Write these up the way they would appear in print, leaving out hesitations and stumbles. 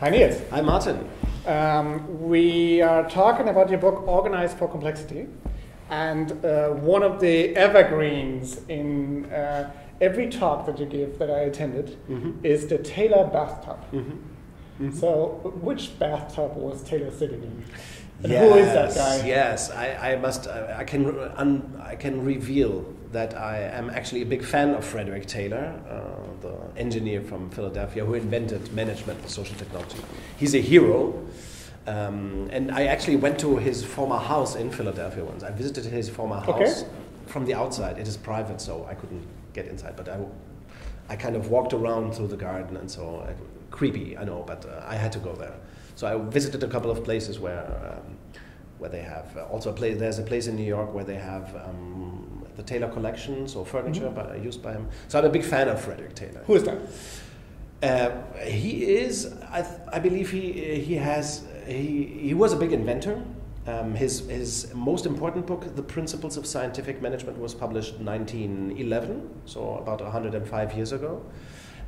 Hi Niels. Hi Martin. We are talking about your book Organized for Complexity, and one of the evergreens in every talk that you give that I attended is the Taylor bathtub. So which bathtub was Taylor sitting in? And who is that guy? Yes, I can reveal that I am actually a big fan of Frederick Taylor, the engineer from Philadelphia who invented management and social technology. He's a hero, and I actually went to his former house in Philadelphia once. I visited his former house from the outside. It is private, so I couldn't get inside, but I kind of walked around through the garden, and so creepy, I know, but I had to go there. So I visited a couple of places where they have also a place. There's a place in New York where they have the Taylor collection, so furniture used by him. So I'm a big fan of Frederick Taylor. Who is that? He is. I believe he was a big inventor. His most important book, The Principles of Scientific Management, was published in 1911, so about 105 years ago.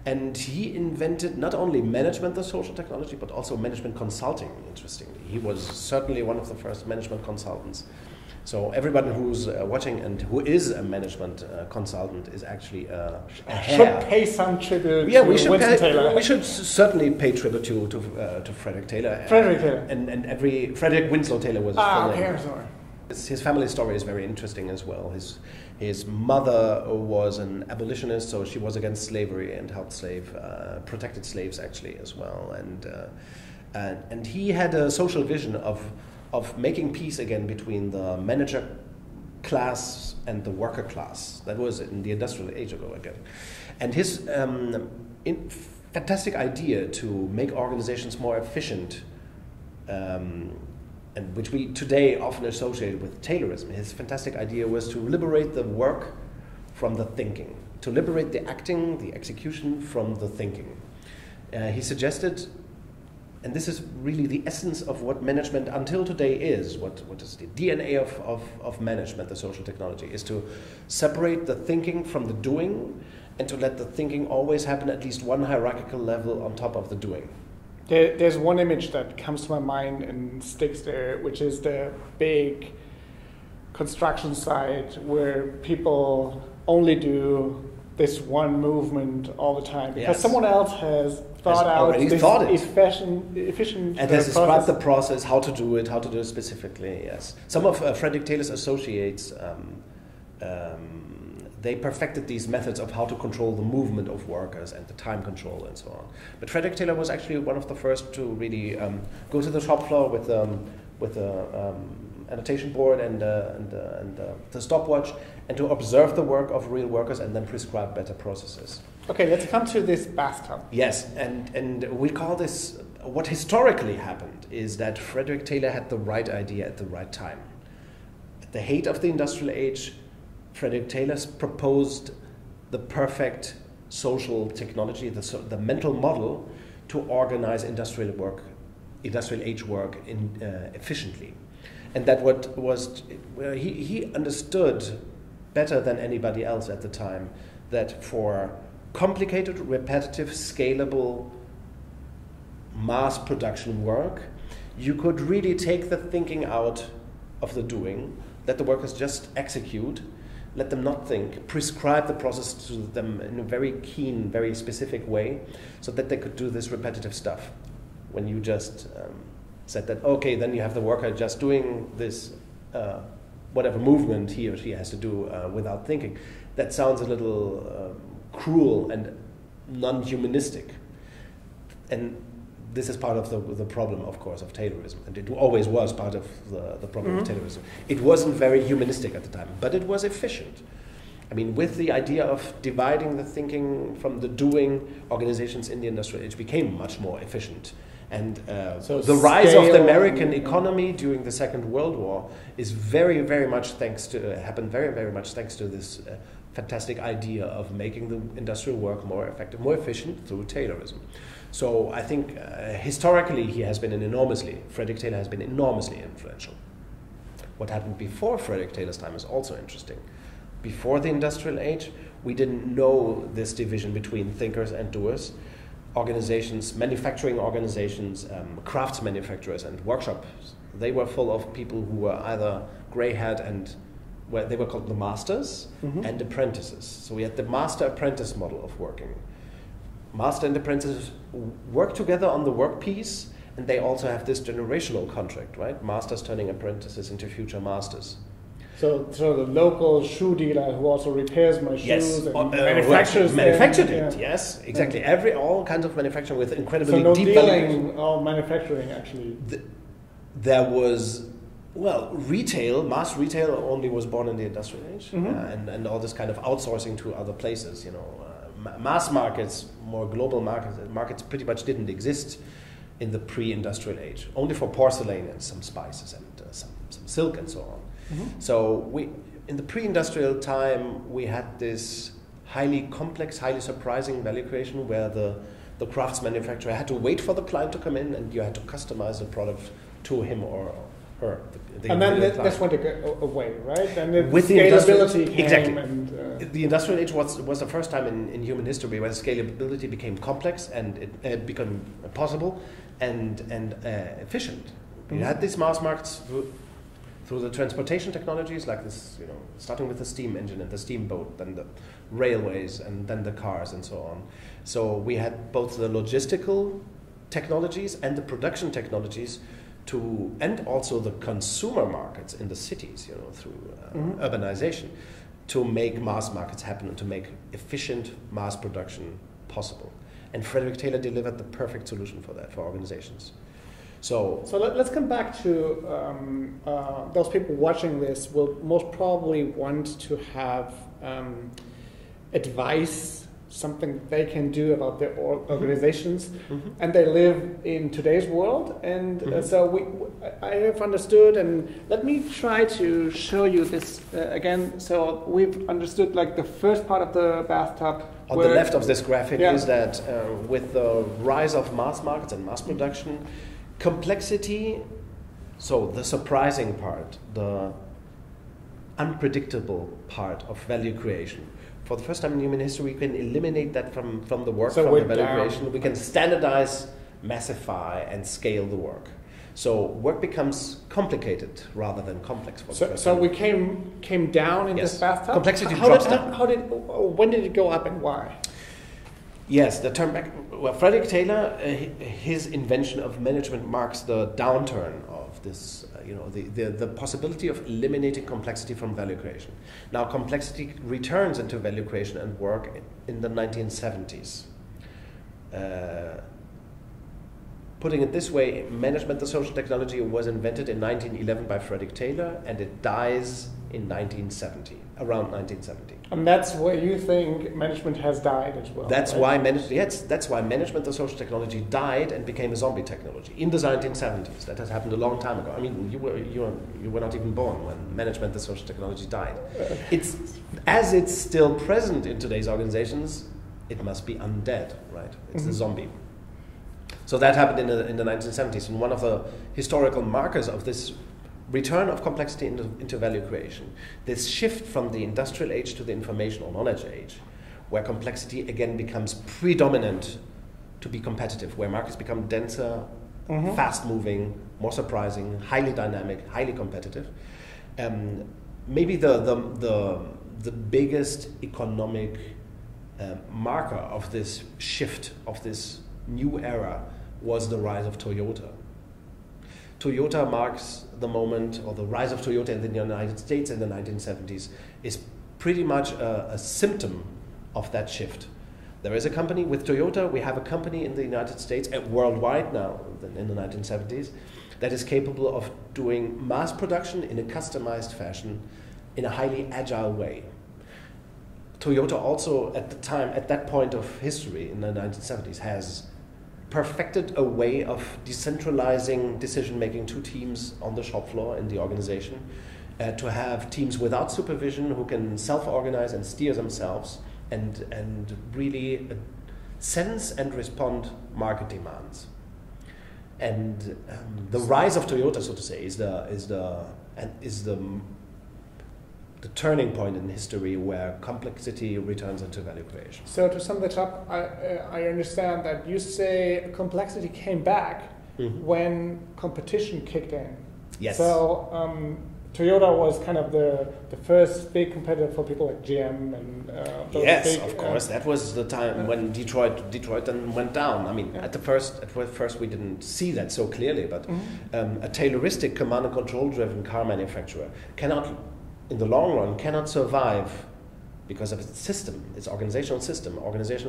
And he invented not only management, the social technology, but also management consulting, interestingly. He was certainly one of the first management consultants. So everybody who's watching and who is a management consultant is actually should pay some tribute to Winston Taylor. We should certainly pay tribute to Frederick Taylor. Frederick Taylor. And Frederick Winslow Taylor was his full name. Sorry. His family story is very interesting as well. His mother was an abolitionist, so she was against slavery and helped protected slaves actually as well. And he had a social vision of making peace again between the manager class and the worker class. That was in the industrial age ago again. And his fantastic idea to make organizations more efficient, and which we today often associate with Taylorism. His fantastic idea was to liberate the work from the thinking, to liberate the acting, the execution from the thinking. He suggested, and this is really the essence of what management until today is, what is the DNA of management, the social technology, is to separate the thinking from the doing and to let the thinking always happen at least one hierarchical level on top of the doing. There's one image that comes to my mind and sticks there, which is the big construction site where people only do this one movement all the time because someone else has thought out this efficient and has described the process, how to do it specifically. Yes, some of Frederick Taylor's associates. They perfected these methods of how to control the movement of workers and the time control and so on. But Frederick Taylor was actually one of the first to really go to the shop floor with the annotation board and the stopwatch and to observe the work of real workers and then prescribe better processes. Okay, let's come to this bathtub. Yes, and we call this, what historically happened is that Frederick Taylor had the right idea at the right time. At the height of the industrial age, Frederick Taylor proposed the perfect social technology, the mental model to organize industrial age work efficiently. And that he understood better than anybody else at the time that for complicated, repetitive, scalable mass production work, you could really take the thinking out of the doing, let the workers just execute, let them not think, prescribe the process to them in a very keen, very specific way so that they could do this repetitive stuff. When you just said that, okay, then you have the worker just doing this, whatever movement he or she has to do without thinking. That sounds a little cruel and non-humanistic. And this is part of the problem, of course, of Taylorism. And it always was part of the problem of Taylorism. It wasn't very humanistic at the time, but it was efficient. I mean, with the idea of dividing the thinking from the doing, organizations in the industrial age became much more efficient. And so the rise of the American economy during the Second World War is very, very much happened very, very much thanks to this fantastic idea of making the industrial work more effective, more efficient through Taylorism. So I think historically Frederick Taylor has been enormously influential. What happened before Frederick Taylor's time is also interesting. Before the industrial age, we didn't know this division between thinkers and doers. organizations, manufacturing organizations, crafts manufacturers and workshops, they were full of people who were either grey-haired and they were called the masters and apprentices. So we had the master-apprentice model of working. Master and apprentices work together on the work piece, and they also have this generational contract, right? Masters turning apprentices into future masters. So the local shoe dealer who also repairs my shoes and manufactured it. Yes, exactly. All kinds of manufacturing with incredibly deep dealing or manufacturing actually. There was retail. Mass retail only was born in the industrial age, and all this kind of outsourcing to other places. Mass markets, more global markets pretty much didn't exist in the pre-industrial age. Only for porcelain and some spices and some silk and so on. So in the pre-industrial time, we had this highly complex, highly surprising value creation where the crafts manufacturer had to wait for the client to come in, and you had to customize the product to him or her. And then this went away, right? And with scalability came. Exactly. And, the industrial age was the first time in human history where scalability became complex and it became possible and efficient. We had these mass markets through the transportation technologies like this, starting with the steam engine and the steamboat, then the railways, and then the cars and so on. So we had both the logistical technologies and the production technologies and also the consumer markets in the cities, through urbanization, to make mass markets happen and to make efficient mass production possible. And Frederick Taylor delivered the perfect solution for that, for organizations. So let's come back to those people watching this will most probably want to have advice, something they can do about their organizations, and they live in today's world. And so I have understood, and let me try to show you this again. So we've understood like the first part of the bathtub. On the left of this graphic is that with the rise of mass markets and mass production, complexity, so the surprising part, the unpredictable part of value creation. For the first time in human history, we can eliminate that from the work, from the value creation. We can standardize, massify, and scale the work. So work becomes complicated rather than complex. For the first time. We came down in this bathtub? Complexity drops down. When did it go up and why? Yes, the term. Frederick Taylor, his invention of management marks the downturn of this. The possibility of eliminating complexity from value creation. Now, complexity returns into value creation and work in the 1970s. Putting it this way, management, the social technology, was invented in 1911 by Frederick Taylor, and it dies in 1970, around 1970. And that's where you think management has died as well. That's why management, the social technology, died and became a zombie technology in the 1970s. That has happened a long time ago. I mean, you were not even born when management, the social technology, died. It's still present in today's organizations. It must be undead, right? It's a zombie. So that happened in the 1970s, and one of the historical markers of this return of complexity into value creation, this shift from the industrial age to the information or knowledge age, where complexity again becomes predominant to be competitive, where markets become denser, fast-moving, more surprising, highly dynamic, highly competitive. Maybe the biggest economic marker of this shift, of this new era, was the rise of Toyota. Toyota marks the moment, or the rise of Toyota in the United States in the 1970s is pretty much a symptom of that shift. There is a company with Toyota, we have a company in the United States, worldwide now, in the 1970s, that is capable of doing mass production in a customized fashion, in a highly agile way. Toyota also, at that point of history in the 1970s, has perfected a way of decentralizing decision-making to teams on the shop floor in the organization, to have teams without supervision who can self-organize and steer themselves and really sense and respond market demands. And the rise of Toyota, so to say, is the the turning point in history where complexity returns into value creation. So to sum that up, I understand that you say complexity came back when competition kicked in. Yes. So Toyota was kind of the first big competitor for people like GM and those yes, big, of course. That was the time when Detroit then went down. I mean, at first we didn't see that so clearly, but a Tayloristic command and control driven car manufacturer cannot, in the long run, cannot survive because of its system, its organizational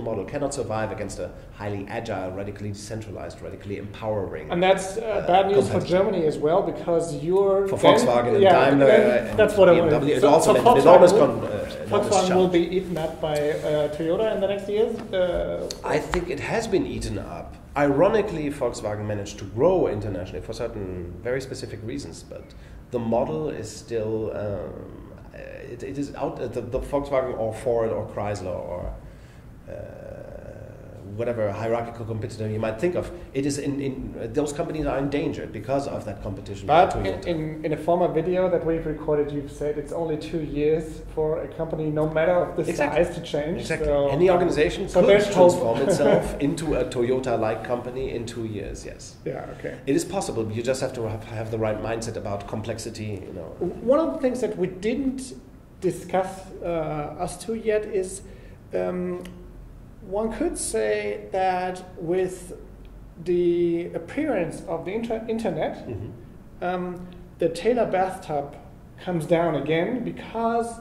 model cannot survive against a highly agile, radically decentralized, radically empowering. And that's bad news for Germany as well, because you're for Volkswagen and Daimler and that's what BMW. I wanted. It So also meant Volkswagen will be eaten up by Toyota in the next years. I think it has been eaten up. Ironically, Volkswagen managed to grow internationally for certain very specific reasons, but the model is still. It is out the Volkswagen or Ford or Chrysler or whatever hierarchical competitor you might think of. It is in those companies are endangered because of that competition. But in a former video that we've recorded, you've said it's only 2 years for a company, no matter of the size, to change. Exactly. So, any organization could transform itself into a Toyota-like company in 2 years. Yes. Yeah. Okay. It is possible. You just have to have the right mindset about complexity. You know. One of the things that we didn't discuss us two yet is one could say that with the appearance of the internet, the Taylor bathtub comes down again because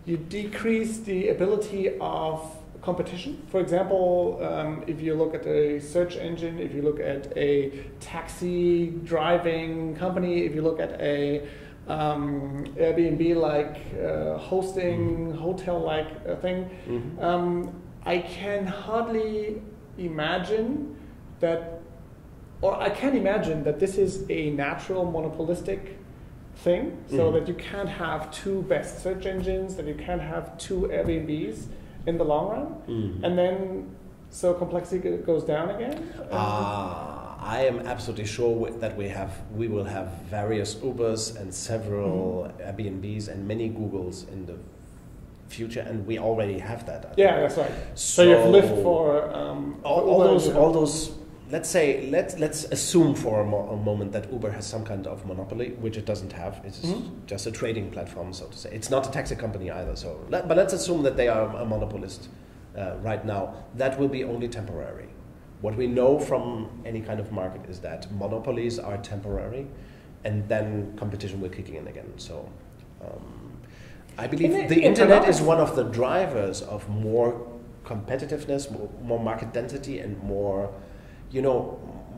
you decrease the ability of competition. For example, if you look at a search engine, if you look at a taxi driving company, if you look at a Airbnb-like hosting, hotel-like thing, I can hardly imagine that, or I can imagine that this is a natural monopolistic thing, so that you can't have two best search engines, that you can't have two Airbnbs in the long run, and then so complexity goes down again. I am absolutely sure that we will have various Ubers and several Airbnbs and many Googles in the future, and we already have that. Yeah, that's right. So you've lived for all those. Let's assume for a moment that Uber has some kind of monopoly, which it doesn't have. It's just a trading platform, so to say. It's not a taxi company either. So, but let's assume that they are a monopolist right now. That will be only temporary. What we know from any kind of market is that monopolies are temporary, and then competition will kick in again. So, I believe the internet is one of the drivers of more competitiveness, more market density, and more,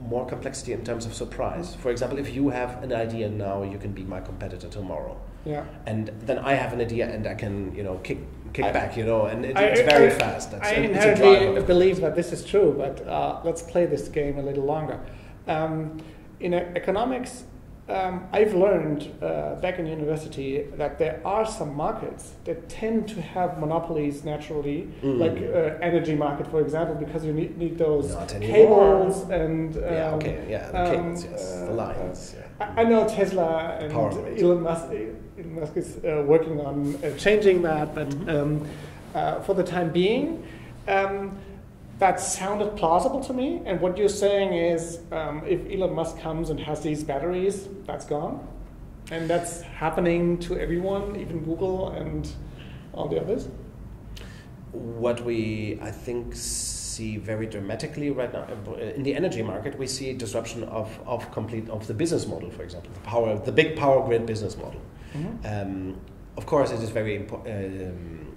more complexity in terms of surprise. For example, if you have an idea now, you can be my competitor tomorrow. Yeah. And then I have an idea, and I can, kick back, and it's very fast. I inherently believe that this is true, but let's play this game a little longer. In economics, I've learned back in university that there are some markets that tend to have monopolies naturally, like energy market, for example, because you need those cables and the cables, yes, the lines. Yeah. I know Tesla and Elon Musk is working on changing that, but for the time being, that sounded plausible to me. And what you're saying is, if Elon Musk comes and has these batteries, that's gone, and that's happening to everyone, even Google and all the others. What we, I think, see very dramatically right now in the energy market, we see disruption of the business model. For example, the big power grid business model. Of course, it is very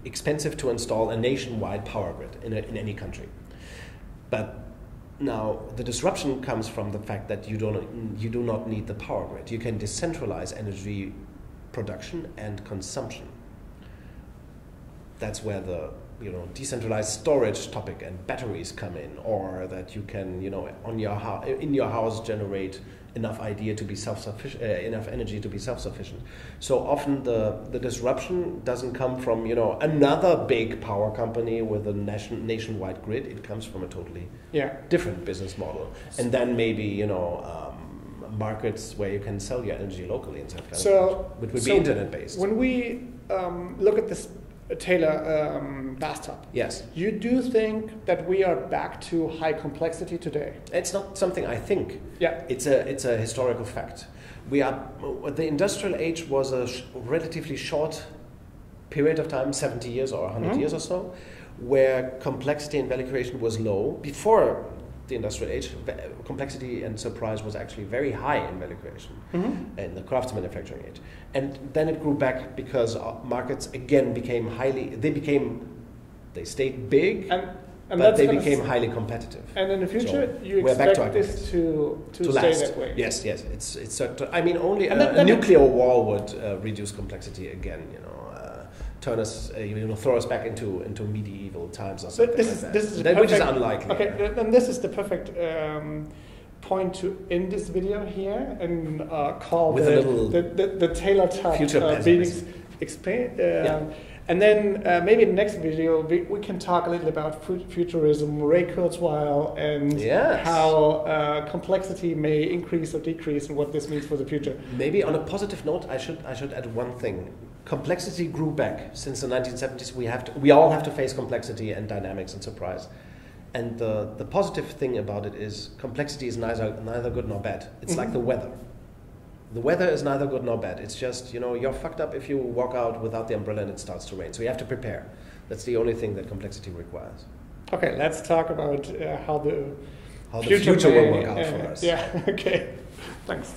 expensive to install a nationwide power grid in any country. But now the disruption comes from the fact that you do not need the power grid. You can decentralize energy production and consumption. That's where the decentralized storage topic and batteries come in, or that you can in your house generate enough energy to be self-sufficient. So often the disruption doesn't come from another big power company with a nationwide grid. It comes from a totally different business model, and then maybe markets where you can sell your energy locally and stuff. Which would be internet based. When we look at this Taylor bathtub, yes, you do think that we are back to high complexity today? It's not something I think. Yeah, it's a historical fact. The industrial age was a relatively short period of time, 70 years or 100 years or so, where complexity and value creation was low. Before the industrial age, complexity and surprise was actually very high in value creation in the crafts manufacturing age. And then it grew back because markets again became they stayed big, but they became highly competitive. And in the future, you expect this to stay last. that way? Yes, it's I mean, only a nuclear war would reduce complexity again, turn us, throw us back into medieval times or something which is unlikely. Okay, then this is the perfect point to end this video here and call with the Taylor Tub meetings explain. And then maybe in the next video we can talk a little about futurism, Ray Kurzweil, and how complexity may increase or decrease, and what this means for the future. Maybe on a positive note, I should add one thing. Complexity grew back since the 1970s. We all have to face complexity and dynamics and surprise. And the positive thing about it is complexity is neither good nor bad. It's like the weather. The weather is neither good nor bad. It's just, you're fucked up if you walk out without the umbrella and it starts to rain. So you have to prepare. That's the only thing that complexity requires. Okay, let's talk about how the future will work out for us. Yeah, okay. Thanks.